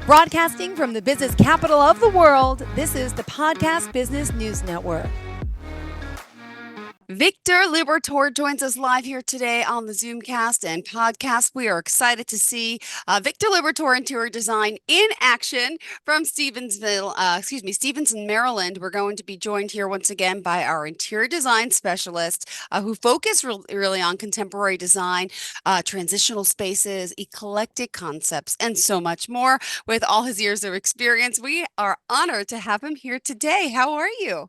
Broadcasting from the business capital of the world, this is the Podcast Business News Network. Victor Liberatore joins us live here today on the Zoomcast and podcast. We are excited to see Victor Liberatore Interior Design in action from Stevenson, Maryland. We're going to be joined here once again by our interior design specialist who focus really on contemporary design, transitional spaces, eclectic concepts, and so much more. With all his years of experience, we are honored to have him here today. How are you?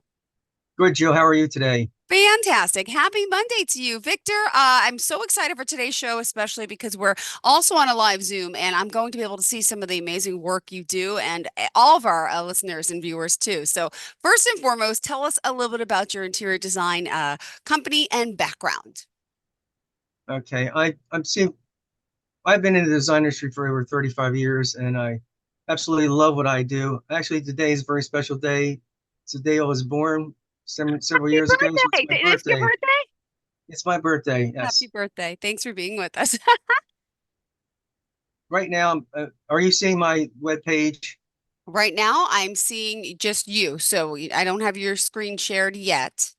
Good, Jill. How are you today? Fantastic. Happy Monday to you, Victor. I'm so excited for today's show, especially because we're also on a live Zoom and I'm going to be able to see some of the amazing work you do and all of our listeners and viewers too. So first and foremost, tell us a little bit about your interior design company and background. Okay, I've been in the design industry for over 35 years and I absolutely love what I do. Actually, today is a very special day. It's the day I was born several Happy years ago, so it's my birthday. Is it your birthday. birthday? It's my birthday, Happy yes. birthday. Thanks for being with us. Right now, are you seeing my webpage? Right now, I'm seeing just you. So I don't have your screen shared yet.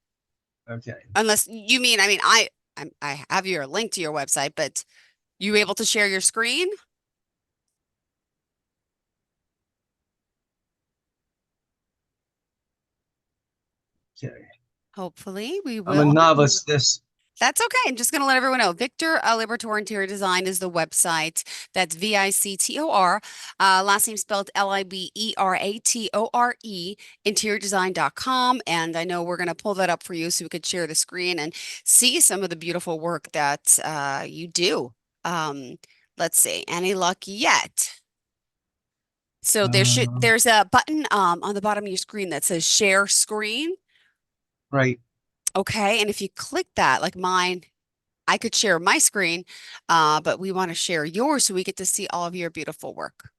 Okay. Unless you mean, I have your link to your website, but you able to share your screen? Okay. Hopefully we I'm a will. novice. This. That's okay. I'm just going to let everyone know. Victor Liberatore Interior Design is the website. That's Victor. Last name spelled Liberatore, interiordesign.com. And I know we're going to pull that up for you so we could share the screen and see some of the beautiful work that you do. Let's see. Any luck yet? So Uh, there's a button on the bottom of your screen that says share screen. right. Okay, and if you click that, like mine, I could share my screen, but we want to share yours so we get to see all of your beautiful work.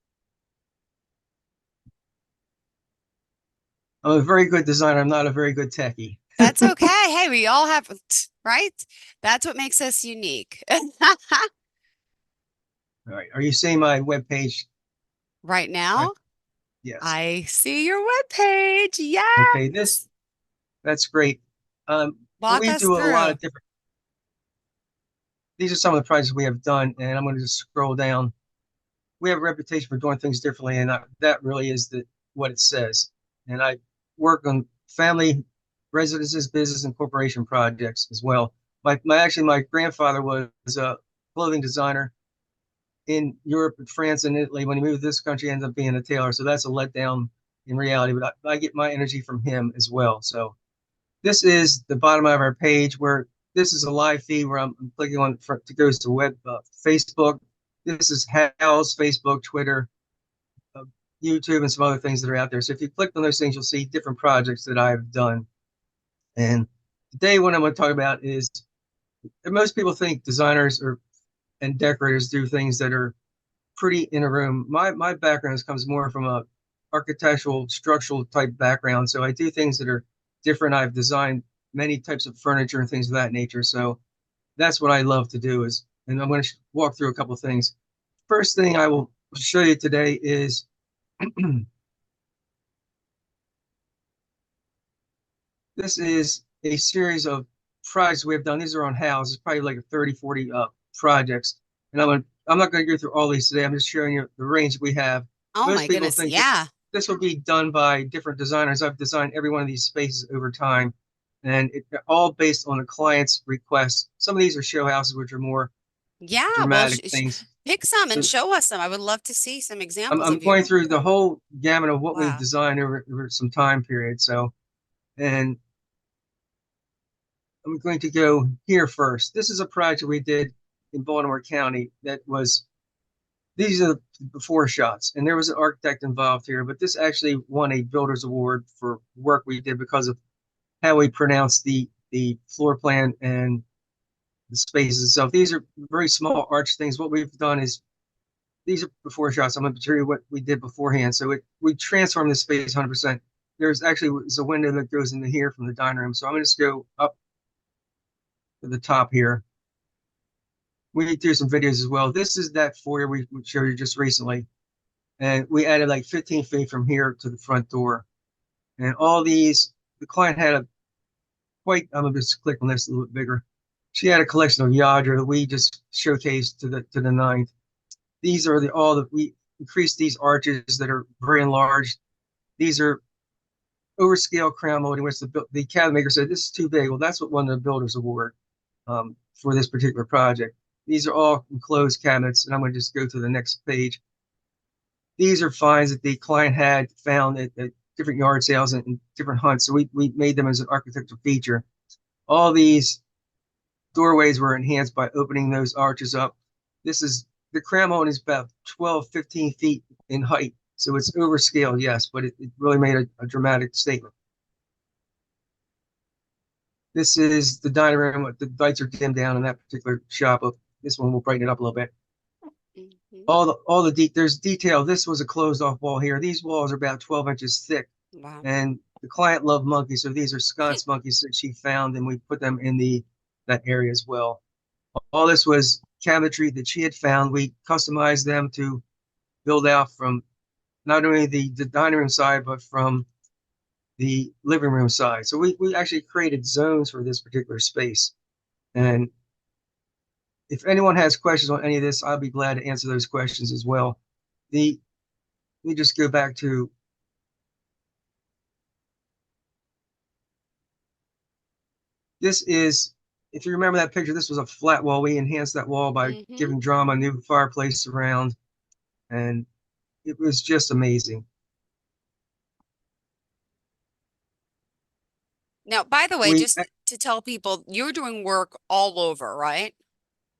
I'm a very good designer. I'm not a very good techie. That's okay. Hey, we all have, right? That's what makes us unique. All right. Are you seeing my webpage? Right Right. now, Yes. I see your webpage. Okay. Yes. That's great. Walk We us do a lot through. of different. These are some of the projects we have done, and I'm going to just scroll down. We have a reputation for doing things differently, and that really is what it says. And I work on family residences, business, and corporation projects as well. My grandfather was a clothing designer in Europe, and France, and Italy. When he moved to this country, he ended up being a tailor. So that's a letdown in reality. But I get my energy from him as well. So this is the bottom of our page where this is a live feed where I'm clicking on to goes to Facebook. This is Hal's Facebook, Twitter, uh, YouTube, and some other things that are out there. So if you click on those things, you'll see different projects that I've done. And today, what I'm going to talk about is most people think designers and decorators do things that are pretty in a room. My background comes more from a architectural, structural type background. So I do things that are different. I've designed many types of furniture and things of that nature. So that's what I love to do and I'm going to walk through a couple of things. First thing I will show you today is this is a series of projects we have done. These are on houses, probably like 30, 40 projects. And I'm not going to go through all these today. I'm just showing you the range we have. Oh Most my people goodness. think Yeah. this will be done by different designers. I've designed every one of these spaces over time, and all based on a client's request. Some of these are show houses, which are more Yeah. Well, dramatic things. pick some and So show us some. I would love to see some examples I'm of your. going through the whole gamut of what we've Wow. designed over some time period. So, and I'm going to go here first. This is a project we did in Baltimore County that was, these are the before shots, and there was an architect involved here, but this actually won a builder's award for work we did because of how we pronounce the floor plan and the spaces itself. These are very small arch things. What we've done is these are before shots. I'm going to show you what we did beforehand. So we transformed the space 100%. There's a window that goes into here from the dining room. So I'm going to just go up to the top here. We do some videos as well. This is that foyer we showed you just recently. and we added like 15 feet from here to the front door. And all these, the client had a quite, I'm gonna just click on this a little bit bigger. She had a collection of Yadra that we just showcased to the ninth. These are the all that we increased these arches that are very enlarged. These are overscale crown molding, which the cabinet maker said this is too big. Well, that's what won the builder's award for this particular project. These are all enclosed cabinets, and I'm going to just go to the next page. These are finds that the client had found at different yard sales and different hunts. So we made them as an architectural feature. All these doorways were enhanced by opening those arches up. This is the crown molding is about 12, 15 feet in height. So it's overscaled, yes, but it really made a dramatic statement. This is the dining room. The lights are dimmed down in that particular shop. This one will brighten it up a little bit. Mhm. There's detail. This was a closed off wall here. These walls are about 12 inches thick, Wow. and the client loved monkeys, so these are sconce monkeys that she found, and we put them in that area as well. All this was cabinetry that she had found. We customized them to build out from not only the dining room side, but from the living room side. So we actually created zones for this particular space. And if anyone has questions on any of this, I'll be glad to answer those questions as well. Let me just go back to this is, if you remember that picture, this was a flat wall. We enhanced that wall by Hmm. giving drama a new fireplace around, and it was just amazing. Now, by the way, We just to tell people, you're doing work all over, right?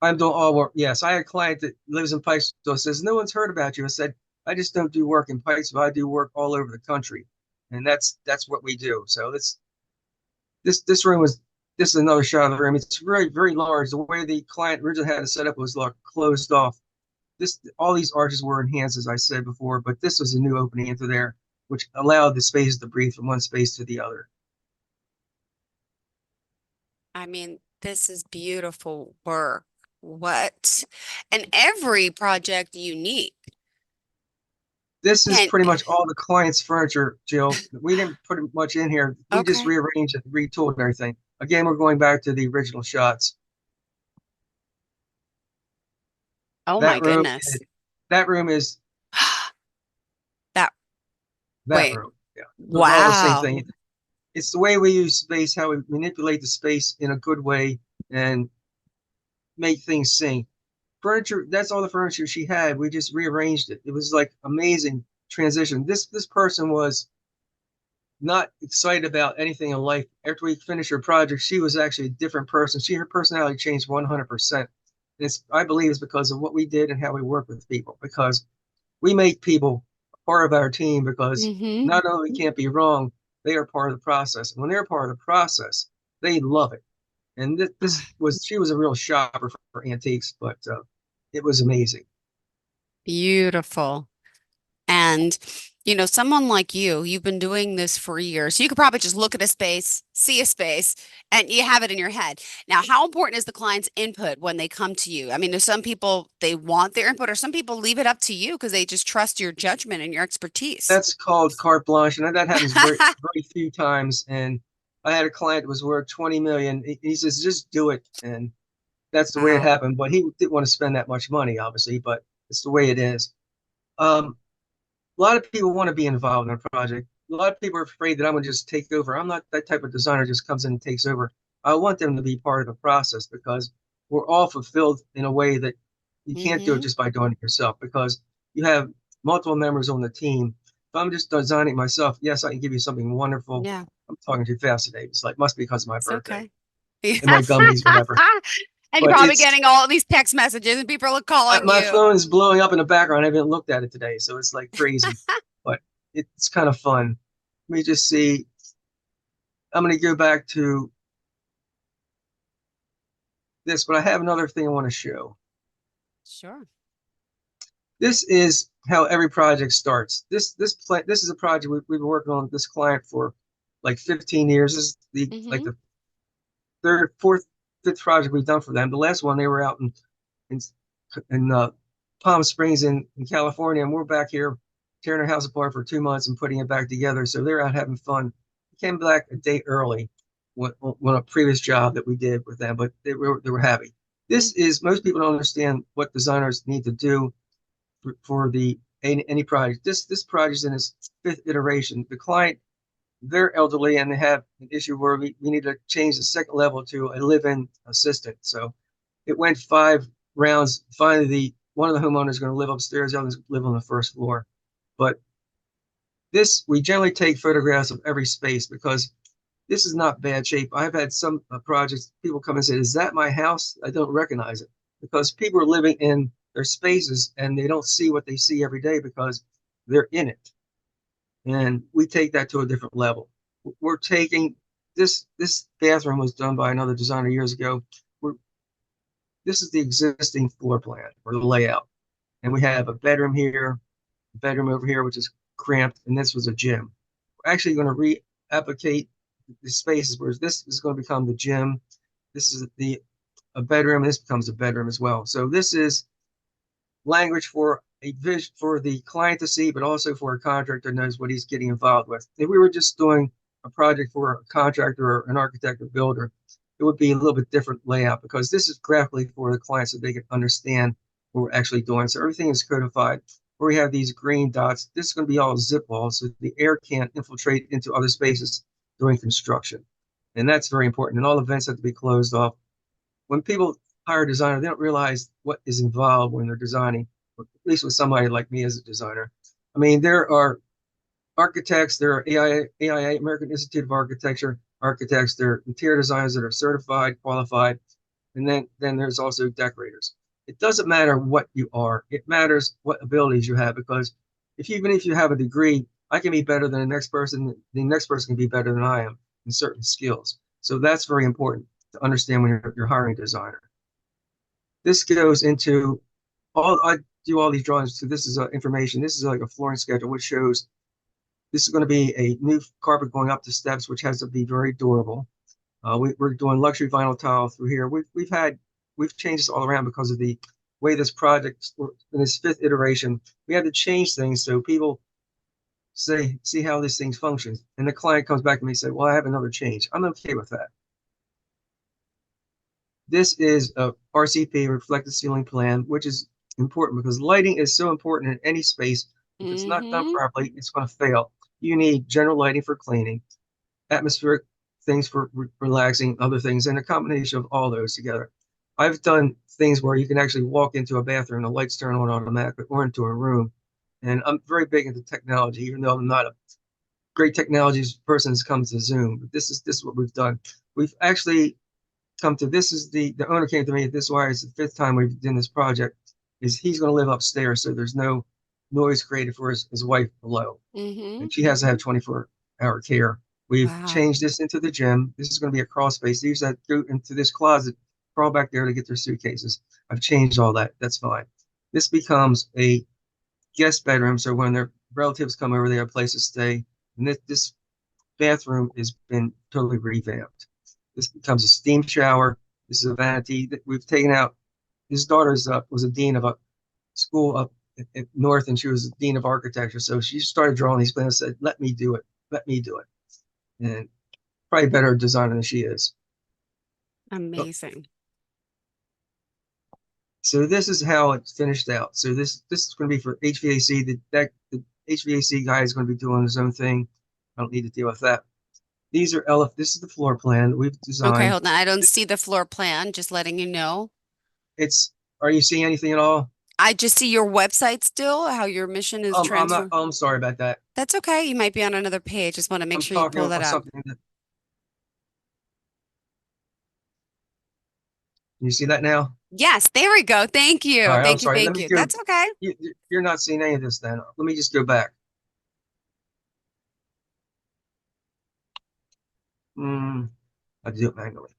I'm doing all work. Yes, I had a client that lives in Pikesville says no one's heard about you. I said I just don't do work in Pikesville. I do work all over the country, and that's what we do. So this room was this is another shot of the room. It's very large. The way the client originally had it set up was like closed off. This all these arches were enhanced, as I said before, but this was a new opening into there, which allowed the space to breathe from one space to the other. I mean, this is beautiful work. What? And every project unique. This is Can pretty much all the client's furniture, Jill. We didn't put much in here. We just okay. rearranged and retooled everything. Again, we're going back to the original shots. Oh my That room goodness. is that room is That that wait. room. Yeah, it was all the same Wow. thing. It's the way we use space, how we manipulate the space in a good way and make things sing. Furniture, that's all the furniture she had. We just rearranged it. It was like amazing transition. This person was not excited about anything in life. After we finished her project, she was actually a different person. Her personality changed 100%. I believe it's because of what we did and how we work with people, because we make people part of our team because Hmm. not only can't be wrong, they are part of the process. And when they're part of the process, they love it. And she was a real shopper for antiques, but it was amazing. Beautiful. And, someone like you've been doing this for years. You could probably just look at a space, see a space, and you have it in your head. Now, how important is the client's input when they come to you? I mean, there's some people they want their input, or some people leave it up to you because they just trust your judgment and your expertise. That's called carte blanche, and that happens very few times. And I had a client that was worth 20 million. He says, just do it. And that's the way it Wow. happened. But he didn't want to spend that much money, obviously, but it's the way it is. Um, a lot of people want to be involved in a project. A lot of people are afraid that I'm going to just take over. I'm not that type of designer just comes in and takes over. I want them to be part of the process because we're all fulfilled in a way that you can't do it Hmm. just by doing it yourself because you have multiple members on the team. If I'm just designing it myself, yes, I can give you something wonderful. Yeah, I'm talking too fast today. It's like must be because of my it's birthday okay. and my gummies, whatever. And you're But probably getting all these text messages and people are calling my you. phone is blowing up in the background. I haven't looked at it today, so it's like crazy, but it's kind of fun. Let me just see. I'm going to go back to this, but I have another thing I want to show. Sure. This is how every project starts. This is a project we've been working on with this client for like 15 years. This is Hmm. the third, fourth, fifth project we've done for them. The last one they were out in Palm Springs in California, and we're back here tearing their house apart for 2 months and putting it back together. So they're out having fun. We came back a day early when a previous job that we did with them, but they were happy. This is most people don't understand what designers need to do for the any project. This project is in its fifth iteration. The client, they're elderly and they have an issue where we need to change the second level to a live-in assistant. So it went 5 rounds. Finally, the one of the homeowners is going to live upstairs, the others live on the first floor. But this, we generally take photographs of every space because this is not bad shape. I've had some projects, people come and say, is that my house? I don't recognize it because people are living in their spaces and they don't see what they see every day because they're in it. And we take that to a different level. We're taking this bathroom was done by another designer years ago. We're, this is the existing floor plan or the layout. And we have a bedroom here, a bedroom over here, which is cramped, and this was a gym. We're actually going to re-applicate the spaces, whereas this is going to become the gym. This is the a bedroom. This becomes a bedroom as well. So this is language for a vision for the client to see, but also for a contractor knows what he's getting involved with. If we were just doing a project for a contractor or an architect or builder, it would be a little bit different layout because this is graphically for the client so they can understand what we're actually doing. So everything is codified. Where we have these green dots, this is going to be all zip walls so the air can't infiltrate into other spaces during construction. And that's very important. And all the vents have to be closed off. When people hire a designer, they don't realize what is involved when they're designing, at least with somebody like me as a designer. I mean, there are architects, there are AIA, American Institute of Architecture architects, there are interior designers that are certified, qualified, and then there's also decorators. It doesn't matter what you are, it matters what abilities you have because even if you have a degree, I can be better than the next person can be better than I am in certain skills. So that's very important to understand when you're hiring a designer. This goes into I do all these drawings. So this is information. This is like a flooring schedule, which shows this is going to be a new carpet going up the steps, which has to be very durable. We're doing luxury vinyl tile through here. We've changed this all around because of the way this project in this fifth iteration, we had to change things so people see how these things function. And the client comes back to me and say, well, I have another change. I'm okay with that. This is a RCP, reflected ceiling plan, which is important because lighting is so important in any space. If it's not done Mm-hmm. properly, it's going to fail. You need general lighting for cleaning, atmospheric things for relaxing, other things, and a combination of all those together. I've done things where you can actually walk into a bathroom, the lights turn on automatically, or into a room. And I'm very big into technology, even though I'm not a great technology person has come to Zoom. But this is what we've done. We've actually come to this is the owner came to me. This is why it's the fifth time we've done this project. Is he's going to live upstairs, so there's no noise created for his wife below, Mm-hmm. and she has to have 24-hour care. We've Wow. changed this into the gym. This is going to be a crawl space. They used to go into this closet, crawl back there to get their suitcases. I've changed all that. That's fine. This becomes a guest bedroom, so when their relatives come over, they have a place to stay. And this bathroom has been totally revamped. This becomes a steam shower. This is a vanity that we've taken out. His daughter's was a dean of a school up at North, and she was a dean of architecture. So she started drawing these plans and said, let me do it. Let me do it. And probably better designer than she is. But, Amazing. so this is how it's finished out. So this is going to be for HVAC. The HVAC guy is going to be doing his own thing. I don't need to deal with that. These are This is the floor plan we've Okay, designed. hold on. I don't see the floor plan, just letting you know. It's Are you seeing anything at all? I just see your website still, how your mission is I'm not. transfer. I'm sorry about that. That's okay. You might be on another page. Just want to make I'm sure you talking pull that of up. something that you see that now. Yes, there we go. Thank All you. right. I'm Thank you. sorry. Let Thank me you. go. That's okay. You're not seeing any of this then. Let me just go back. Hmm. I do it manually.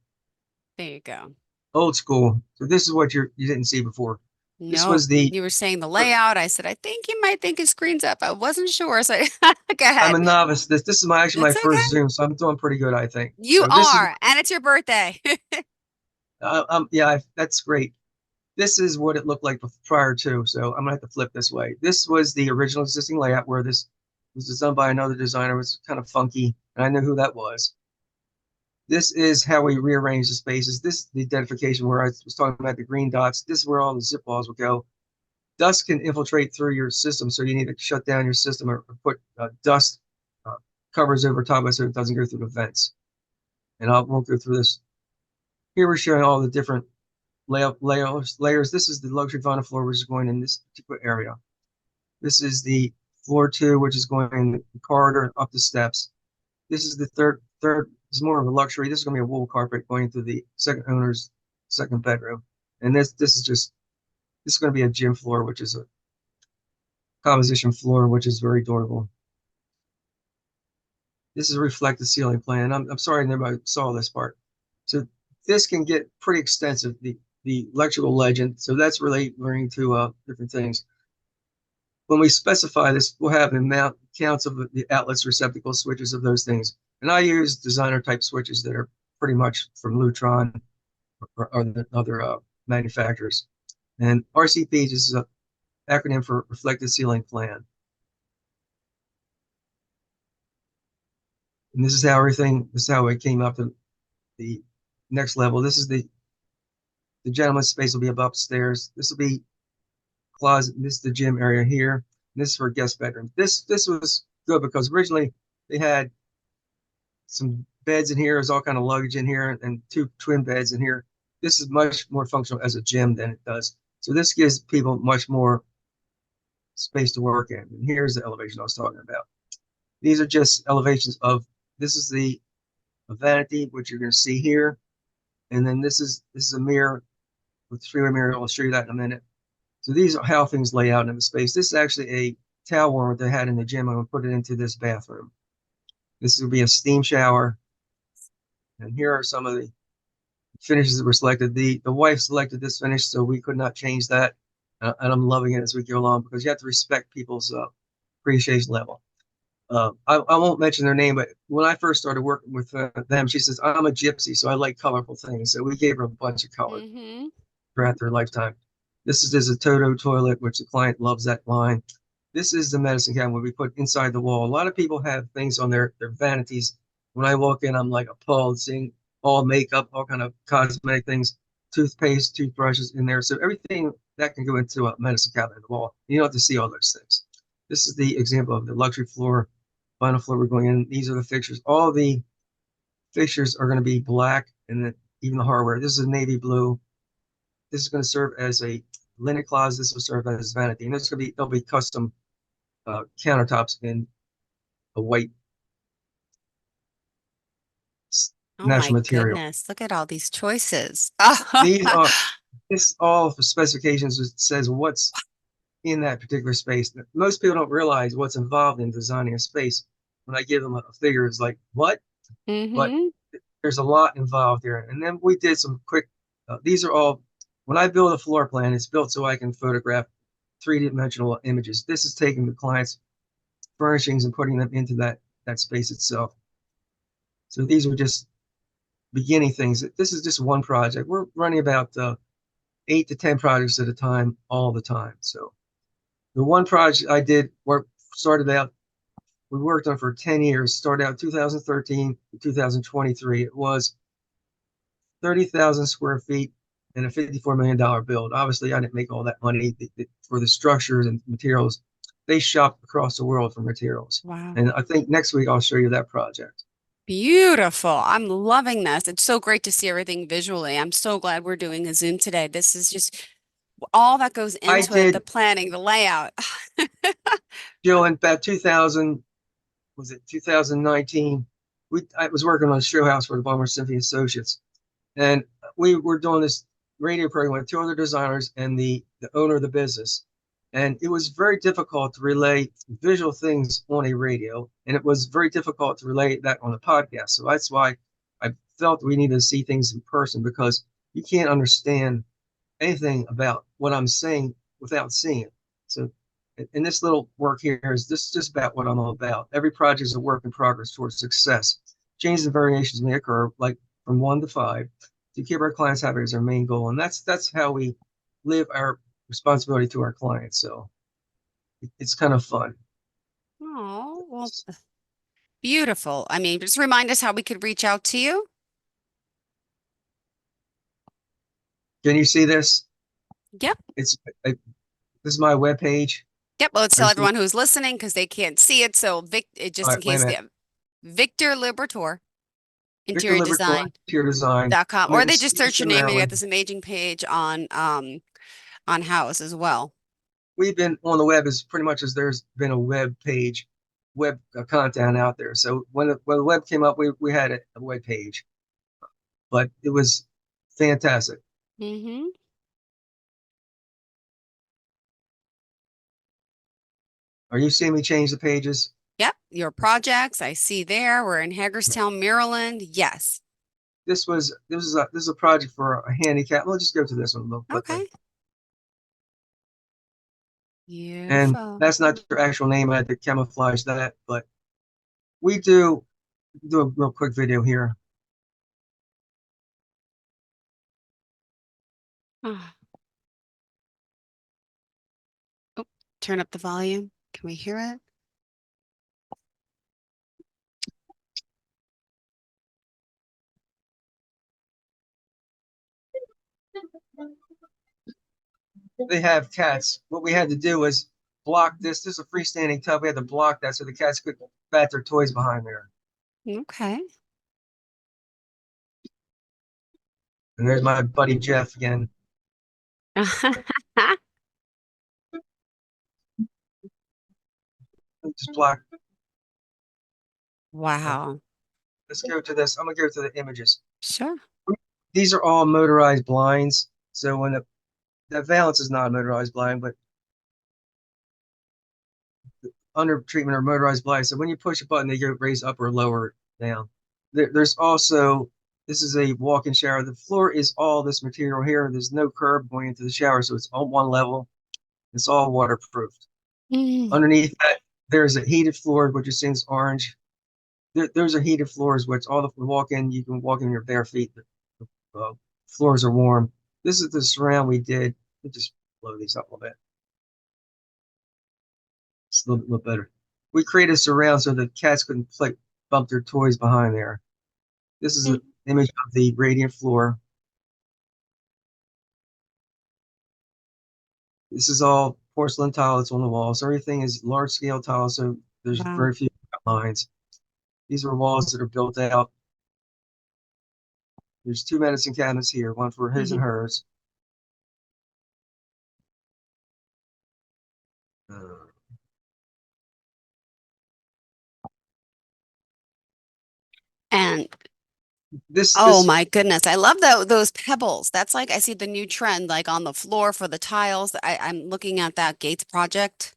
There you go. Old school. So this is what you didn't see before. This No, was the. you were saying the layout. I said, I think you might think his screen's up. I wasn't sure. So go I'm a ahead. novice. This is actually my It's first okay. Zoom, so I'm doing pretty good, I think. You So this is are, and it's your birthday. yeah, that's great. This is what it looked like prior to. So I'm gonna have to flip this way. This was the original existing layout where this was designed by another designer. It was kind of funky, and I knew who that was. This is how we rearrange the spaces. This is the identification where I was talking about the green dots. This is where all the zip walls will go. Dust can infiltrate through your system, so you need to shut down your system or put dust uh, covers over top of it so it doesn't go through the vents. And I won't go through this. Here we're showing all the different layers. This is the luxury vinyl floor, which is going in this particular area. This is the floor two, which is going in the corridor up the steps. This is the third is more of a luxury. This is going to be a wool carpet going to the second owner's second bedroom. And this is going to be a gym floor, which is a composition floor, which is very durable. This is a reflective ceiling plan. I'm sorry nobody saw this part. So this can get pretty extensive, the electrical legend. So that's relating to different things. When we specify this, we'll have amount counts of the outlets, receptacles, switches of those things. And I use designer type switches that are pretty much from Lutron or the other manufacturers. And RCP is an acronym for reflective ceiling plan. And this is how it came up to the next level. This is the gentleman's space will be above upstairs. This will be closet. This is the gym area here. This is for guest bedroom. This was good because originally they had some beds in here. There's all kind of luggage in here and two twin beds in here. This is much more functional as a gym than it does. So this gives people much more space to work in. And here's the elevation I was talking about. These are just elevations of, this is the vanity, which you're going to see here. And then this is a mirror with three-way mirror. I'll show you that in a minute. So these are how things lay out in the space. This is actually a towel warmer they had in the gym. I'm going to put it into this bathroom. This will be a steam shower. And here are some of the finishes that were selected. The wife selected this finish, so we could not change that. And I'm loving it as we go along because you have to respect people's appreciation level. I won't mention their name, but when I first started working with them, she says, I'm a gypsy, so I like colorful things. So we gave her a bunch of color Mm-hmm. throughout their lifetime. This is a Toto toilet, which the client loves that line. This is the medicine cabinet we put inside the wall. A lot of people have things on their vanities. When I walk in, I'm like appalled seeing all makeup, all kind of cosmetic things, toothpaste, toothbrushes in there. So everything that can go into a medicine cabinet in the wall. You don't have to see all those things. This is the example of the luxury floor, vinyl floor we're going in. These are the fixtures. All the fixtures are going to be black, and then even the hardware. This is a navy blue. This is going to serve as a linen closet. This will serve as vanity, and it's going to be there'll be custom countertops in a white Oh my natural material. goodness. Look at all these choices. These are this all the specifications says what's in that particular space. Most people don't realize what's involved in designing a space. When I give them a figure, it's like what? But Mm-hmm. there's a lot involved here. And then we did some quick. These are all. When I build a floor plan, it's built so I can photograph three-dimensional images. This is taking the client's furnishings and putting them into that space itself. So these were just beginning things. This is just one project. We're running about 8 to 10 projects at a time, all the time. So the one project I did work started out, we worked on for 10 years, started out 2013 to 2023. It was 30,000 square feet and a $54 million build. Obviously, I didn't make all that money for the structures and materials. They shopped across the world for materials. Wow. And I think next week I'll show you that project. Beautiful. I'm loving this. It's so great to see everything visually. I'm so glad we're doing a Zoom today. This is just all that goes I into it, the did, planning, the layout. Jill, in about 2000, was it 2019? I was working on a show house for the Baltimore Symphony Associates. And we were doing this radio program with two other designers and the owner of the business. And it was very difficult to relay visual things on a radio. And it was very difficult to relay that on a podcast. So that's why I felt we needed to see things in person because you can't understand anything about what I'm saying without seeing it. So in this little work here is this just about what I'm all about. Every project is a work in progress towards success. Changes and variations may occur, like from 1 to 5, to keep our clients happy is our main goal. And that's how we live our responsibility to our clients. So it's kind of fun. Oh, well, beautiful. I mean, just remind us how we could reach out to you. Can you see this? Yep. It's I, this is my web page. Yep. Well, let's Are you tell seeing? everyone who's listening because they can't see it. So, All just in right, wait a case they minute. have Victor Liberatore, Victor interior Liberatore design. Interior Design. Dot com, I'm or in they just search your Stevenson, name and you got Maryland. this amazing page on house as well. We've been on the web as pretty much as there's been a web page, web content out there. So when the web came up, we had a web page, but it was fantastic. Mm-hmm. Are you seeing me change the pages? Yep, your projects I see there. We're in Hagerstown, Maryland. Yes. This is a project for a handicap. Let's just go to this one real quickly. Okay. And Beautiful. that's not your actual name. I had to camouflage that, but we do a real quick video here. Oh, oh, turn up the volume. Can we hear it? They have cats. What we had to do was block this. This is a freestanding tub. We had to block that so the cats could bat their toys behind there. Okay. And there's my buddy Jeff again. Just block. Wow. Let's go to this. I'm gonna go to the images. Sure. These are all motorized blinds. So when the valance is not a motorized blind, but under treatment or motorized blinds. So when you push a button, they go raise up or lower down. There's also this is a walk-in shower. The floor is all this material here. There's no curb going into the shower, so it's on one level. It's all waterproofed. Mm. Underneath that, there's a heated floor, which is since orange. Those are heated floors, which all the walk in, you can walk in your bare feet. The floors are warm. This is the surround we did. Let me just blow these up a little bit. It's a little better. We created a surround so the cats couldn't play, bump their toys behind there. This is Mm. an image of the radiant floor. This is all porcelain tile that's on the walls. Everything is large scale tile, so there's Wow. very few lines. These are walls that are built out. There's two medicine cabinets here, one for his and Mhm. hers. Uh, And this oh this my goodness, I love those pebbles. That's like I see the new trend, like on the floor for the tiles. I'm looking at that Gates project.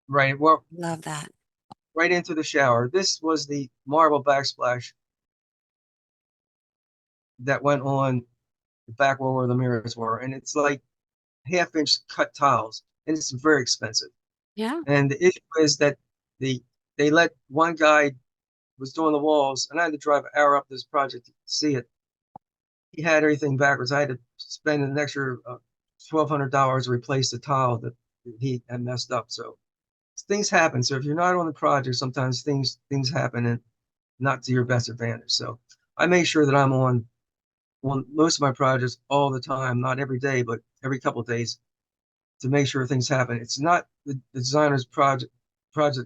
right well Love that. right into the shower. This was the marble backsplash that went on the back wall where the mirrors were, and it's like half-inch cut tiles, and it's very expensive. Yeah. And the issue is that the they let one guy was doing the walls, and I had to drive an hour up this project to see it. He had everything backwards. I had to spend an extra $1,200 to replace the tile that he had messed up. So things happen. So if you're not on the project, sometimes things happen and not to your best advantage. So I make sure that I'm on most of my projects all the time, not every day, but every couple of days to make sure things happen. It's not the designer's project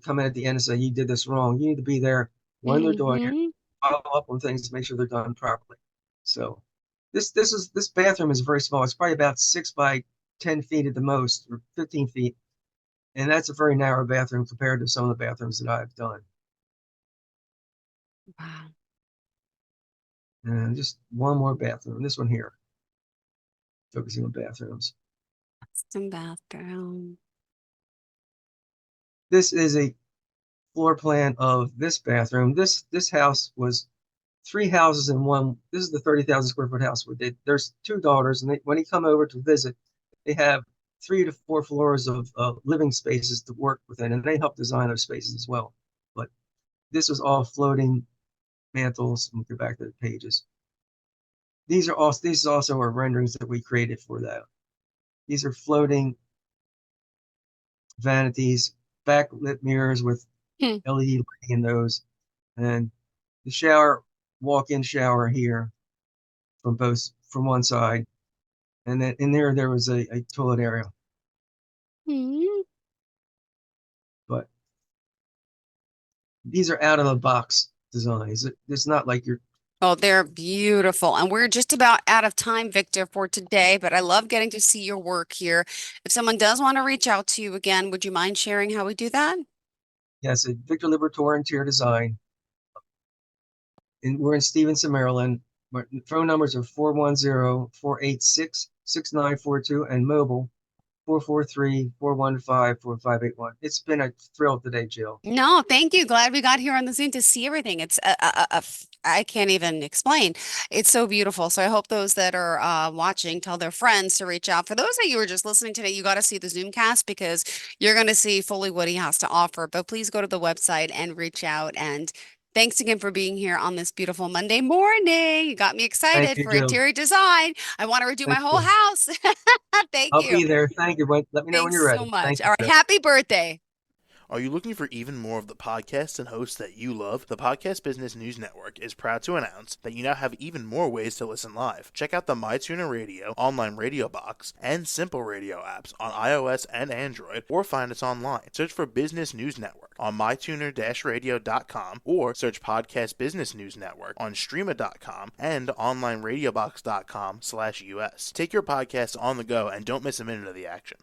come in at the end and say you did this wrong. You need to be there when they're doing it, Hmm. follow up on things to make sure they're done properly. So this bathroom is very small. It's probably about 6 by 10 feet at the most, or 15 feet, and that's a very narrow bathroom compared to some of the bathrooms that I've done. Wow. And just one more bathroom. This one here, focusing on bathrooms. Some bathroom. This is a floor plan of this bathroom. This house was three houses in one. This is the 30,000 square foot house we did. There's two daughters, and when they come over to visit, they have 3 to 4 floors of living spaces to work within, and they help design those spaces as well. But this was all floating mantles. Let me go back to the pages. These also are renderings that we created for that. These are floating vanities, backlit mirrors with Hmm. LED lighting in those, and the shower, walk-in shower here from one side, and then in there was a toilet area. Hmm. But these are out of the box designs. It's not like you're. Oh, they're beautiful. And we're just about out of time, Victor, for today, but I love getting to see your work here. If someone does want to reach out to you again, would you mind sharing how we do that? Yes, a Victor Liberatore interior design. And we're in Stevenson, Maryland. My phone numbers are 410-486-6942 and mobile 443-415-4581. It's been a thrill today, Jill. No, thank you. Glad we got here on the Zoom to see everything. It's I can't even explain. It's so beautiful. So I hope those that are watching tell their friends to reach out. For those that you were just listening today, you got to see the Zoomcast because you're going to see fully what he has to offer. But please go to the website and reach out. And thanks again for being here on this beautiful Monday morning. You got me Thank excited you, for Jill. interior design. I want to redo my Thank whole you. house. Thank I'll you. be there. Thank you. Let me know when Thanks you're so ready. much. Thank All you, right. Jill. Happy birthday. Are you looking for even more of the podcasts and hosts that you love? The Podcast Business News Network is proud to announce that you now have even more ways to listen live. Check out the MyTuner Radio, online radio box, and Simple Radio apps on iOS and Android, or find us online. Search for Business News Network on mytuner-radio.com or search Podcast Business News Network on streama.com and onlineradiobox.com/US. Take your podcast on the go and don't miss a minute of the action.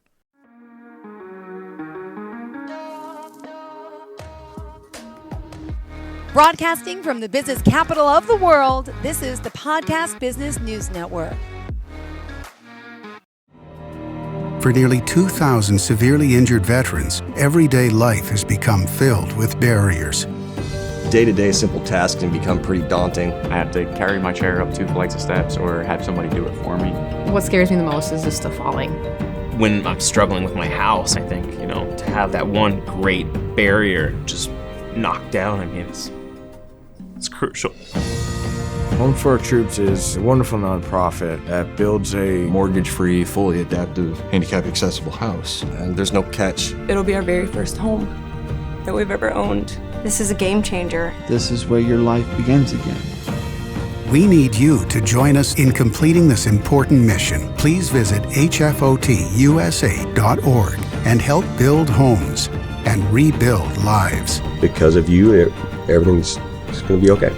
Broadcasting from the business capital of the world, this is the Podcast Business News Network. For nearly 2,000 severely injured veterans, everyday life has become filled with barriers. Day-to-day simple tasks can become pretty daunting. I have to carry my chair up 2 flights of steps or have somebody do it for me. What scares me the most is just the falling. When I'm struggling with my house, I think, to have that one great barrier just knocked down, it's crucial. Home for Our Troops is a wonderful nonprofit that builds a Mortgage-free, fully adaptive, handicap-accessible house. And there's no catch. It'll be our very first home that we've ever owned. This is a game changer. This is where your life begins again. We need you to join us in completing this important mission. Please visit hfotusa.org and help build homes and rebuild lives. Because of you, everything's going to be okay.